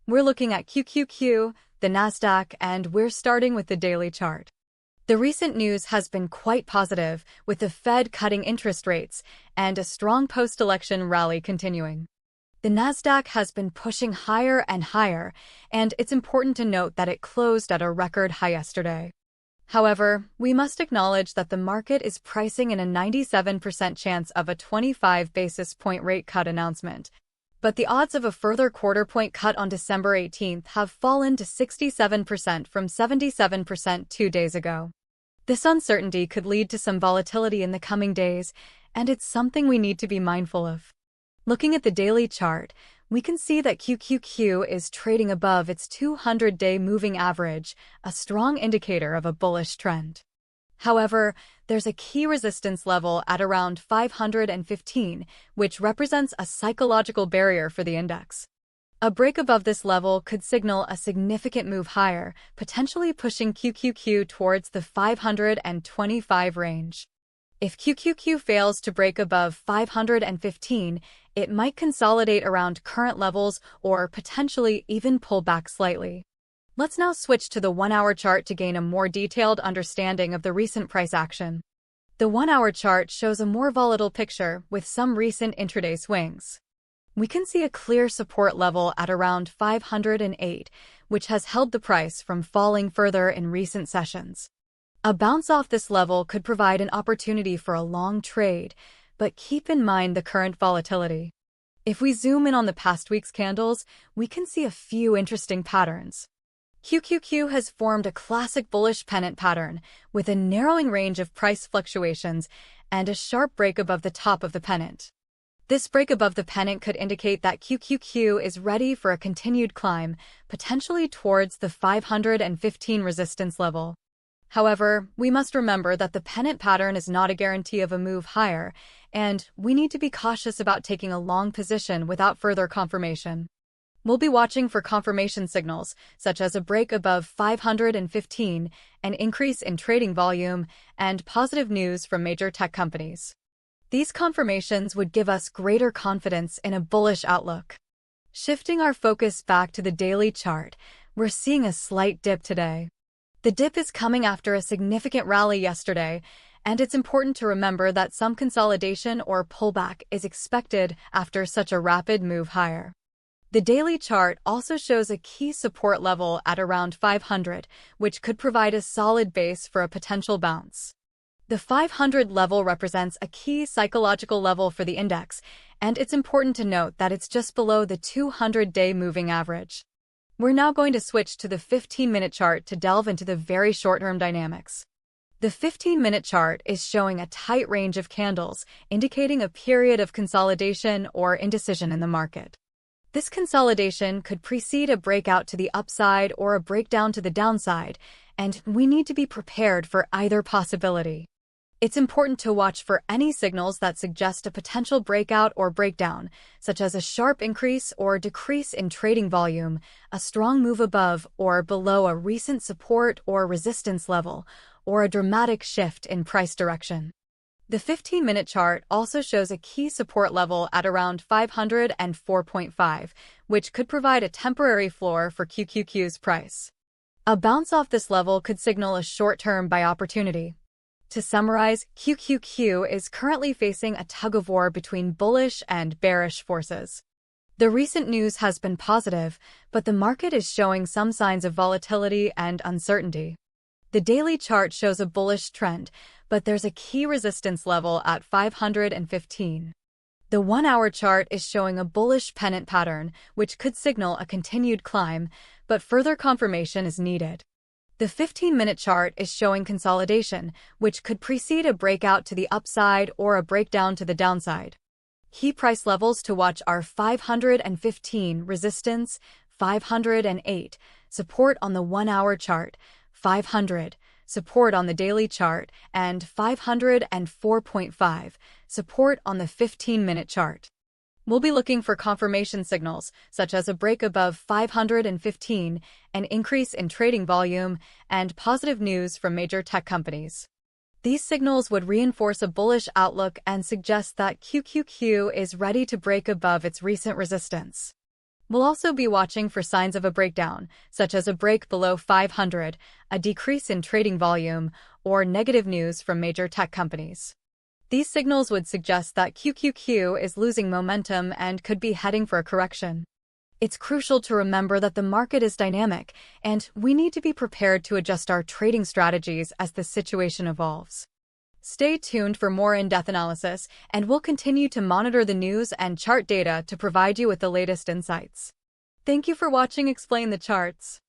We're looking at QQQ, the Nasdaq, and we're starting with the daily chart. The recent news has been quite positive, with the Fed cutting interest rates and a strong post-election rally continuing. The Nasdaq has been pushing higher and higher, and it's important to note that it closed at a record high yesterday. However, we must acknowledge that the market is pricing in a 97% chance of a 25 basis point rate cut announcement. But the odds of a further quarter-point cut on December 18th have fallen to 67% from 77% 2 days ago. This uncertainty could lead to some volatility in the coming days, and it's something we need to be mindful of. Looking at the daily chart, we can see that QQQ is trading above its 200-day moving average, a strong indicator of a bullish trend. However, there's a key resistance level at around 515, which represents a psychological barrier for the index. A break above this level could signal a significant move higher, potentially pushing QQQ towards the 525 range. If QQQ fails to break above 515, it might consolidate around current levels or potentially even pull back slightly. Let's now switch to the 1-hour chart to gain a more detailed understanding of the recent price action. The 1-hour chart shows a more volatile picture with some recent intraday swings. We can see a clear support level at around 508, which has held the price from falling further in recent sessions. A bounce off this level could provide an opportunity for a long trade, but keep in mind the current volatility. If we zoom in on the past week's candles, we can see a few interesting patterns. QQQ has formed a classic bullish pennant pattern with a narrowing range of price fluctuations and a sharp break above the top of the pennant. This break above the pennant could indicate that QQQ is ready for a continued climb, potentially towards the 515 resistance level. However, we must remember that the pennant pattern is not a guarantee of a move higher, and we need to be cautious about taking a long position without further confirmation. We'll be watching for confirmation signals, such as a break above 515, an increase in trading volume, and positive news from major tech companies. These confirmations would give us greater confidence in a bullish outlook. Shifting our focus back to the daily chart, we're seeing a slight dip today. The dip is coming after a significant rally yesterday, and it's important to remember that some consolidation or pullback is expected after such a rapid move higher. The daily chart also shows a key support level at around 500, which could provide a solid base for a potential bounce. The 500 level represents a key psychological level for the index, and it's important to note that it's just below the 200-day moving average. We're now going to switch to the 15-minute chart to delve into the very short-term dynamics. The 15-minute chart is showing a tight range of candles, indicating a period of consolidation or indecision in the market. This consolidation could precede a breakout to the upside or a breakdown to the downside, and we need to be prepared for either possibility. It's important to watch for any signals that suggest a potential breakout or breakdown, such as a sharp increase or decrease in trading volume, a strong move above or below a recent support or resistance level, or a dramatic shift in price direction. The 15-minute chart also shows a key support level at around 504.5, which could provide a temporary floor for QQQ's price. A bounce off this level could signal a short-term buy opportunity. To summarize, QQQ is currently facing a tug-of-war between bullish and bearish forces. The recent news has been positive, but the market is showing some signs of volatility and uncertainty. The daily chart shows a bullish trend, but there's a key resistance level at 515. The 1-hour chart is showing a bullish pennant pattern, which could signal a continued climb, but further confirmation is needed. The 15-minute chart is showing consolidation, which could precede a breakout to the upside or a breakdown to the downside. Key price levels to watch are 515 resistance, 508 support on the 1-hour chart, 500 support on the daily chart, and 504.5 support on the 15-minute chart. We'll be looking for confirmation signals, such as a break above 515, an increase in trading volume, and positive news from major tech companies. These signals would reinforce a bullish outlook and suggest that QQQ is ready to break above its recent resistance. We'll also be watching for signs of a breakdown, such as a break below 500, a decrease in trading volume, or negative news from major tech companies. These signals would suggest that QQQ is losing momentum and could be heading for a correction. It's crucial to remember that the market is dynamic, and we need to be prepared to adjust our trading strategies as the situation evolves. Stay tuned for more in-depth analysis, and we'll continue to monitor the news and chart data to provide you with the latest insights. Thank you for watching Explain the Charts.